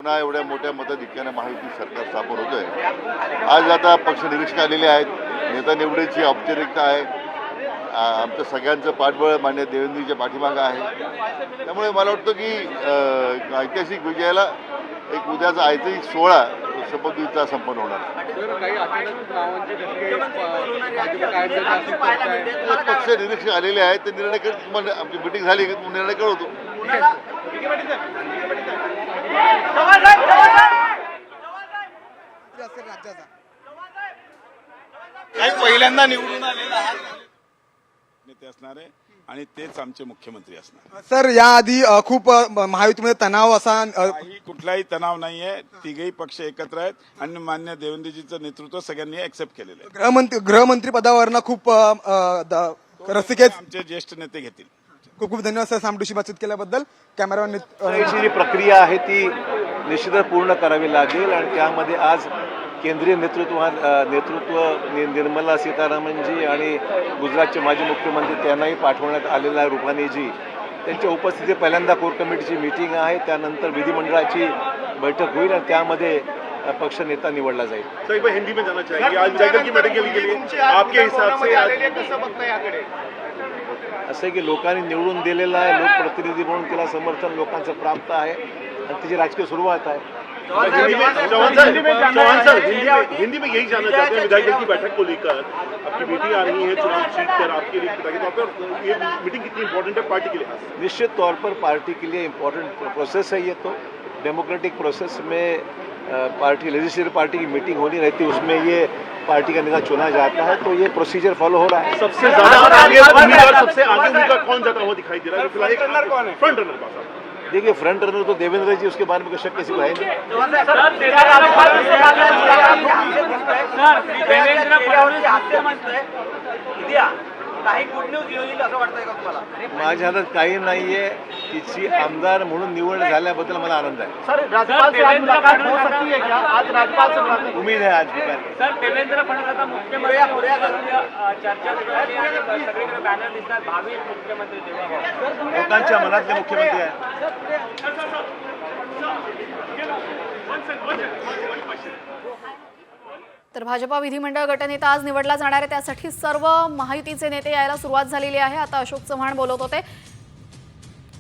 पुन्हा एवढ्या मोठ्या मताधिक्याने महायुती सरकार स्थापन होतोय। आज आता पक्ष निरीक्षक आलेले आहेत, नेता निवडीची औपचारिकता आहे, आमचं सगळ्यांचं पाठबळ मान्य देवेंद्रजीच्या पाठीमागं आहे। त्यामुळे मला वाटतं की ऐतिहासिक विजयाला एक उद्याचा ऐतिहासिक सोहळा शपथविधीचा संपन्न होणार पक्ष निरीक्षक आलेले आहेत, ते निर्णय करत तुम्हाला आमची मिटिंग झाली की निर्णय कळवतो। काही पहिल्यांदा निवडून आलेला नेते असणार आहे आणि तेच आमचे मुख्यमंत्री असणार। सर, याआधी खूप महायुतीमध्ये तणाव असा कुठलाही तणाव नाहीये, तिघही पक्ष एकत्र आहेत आणि मान्य देवेंद्रजीचं नेतृत्व सगळ्यांनी एक्सेप्ट केलेलं आहे। गृहमंत्री पदावरनं खूप रसिकेत आमचे ज्येष्ठ नेते घेतील। खूप खूप धन्यवाद सर सामटूशी बातचीत केल्याबद्दल। कॅमेरामॅन जी प्रक्रिया आहे ती निश्चितच पूर्ण करावी लागेल आणि त्यामध्ये आज केंद्रीय नेतृत्व निर्मला सीतारामनजी आणि गुजरातचे माजी मुख्यमंत्री त्यांनाही पाठवण्यात आलेला आहे रुपानीजी। त्यांच्या उपस्थितीत पहिल्यांदा कोर कमिटीची मीटिंग आहे, त्यानंतर विधिमंडळाची बैठक होईल आणि त्यामध्ये पक्ष नेता निवडला जाईल। सर, एक बार हिंदी में जाना चाहिए, आज विधायक की बैठक के लिए आपके हिसाब से कसं बघता याकडे? असं आहे की लोकांनी निवडून दिलेला आहे, लोकप्रतिनिधी म्हणून त्याला समर्थन लोकांचं प्राप्त आहे आणि त्याची राजकीय सुरुवात आहे। चौहान सर, हिंदी में यही जानना चाहते हैं विधायक दल की बैठक को लेकर। आपकी मीटिंग आ रही है चुनाव जीत कर आपके लिए बताइए, तो आपका ये मीटिंग कितनी इंपॉर्टेंट है पार्टी के लिए? निश्चित तौर पर पार्टी के लिए इम्पोर्टेंट प्रोसेस है ये, तो डेमोक्रेटिक प्रोसेस में पार्टी लेजिस्लेटिव पार्टी की मीटिंग होनी रहती है, उसमें ये पार्टी का नेता चुना जाता है, तो ये प्रोसीजर फॉलो हो रहा है। सबसे ज्यादा आगे उम्मीदवार कौन जाता हुआ दिखाई दे रहा है? फिलहाल फ्रंट रनर कौन है? देखिए, फ्रंट रनर तो देवेंद्र जी, उसके बारे में कोई शक किसी को है नहीं। माझ्या हातात काही नाहीये, तिची आमदार म्हणून निवड झाल्याबद्दल मला आनंद आहे। सर, राज्यपाल से आज मुलाकात हो सकती है क्या? आज राज्यपाल से मुलाकात उम्मीद है आज दोपहर। सर, देवेंद्र फडणवीस आता मुख्यमंत्री चर्चा सुरू आहे आणि सगळीकडे बॅनर दिसतात भावी मुख्यमंत्री देवा लोकांच्या मनातले मुख्यमंत्री आहे। तर भाजपा विधिमंडळ गटनेता आज निवडला जाणार आहे, त्यासाठी सर्व महायुतीचे नेते यायला सुरुवात झालेली आहे। आता अशोक चव्हाण बोलत होते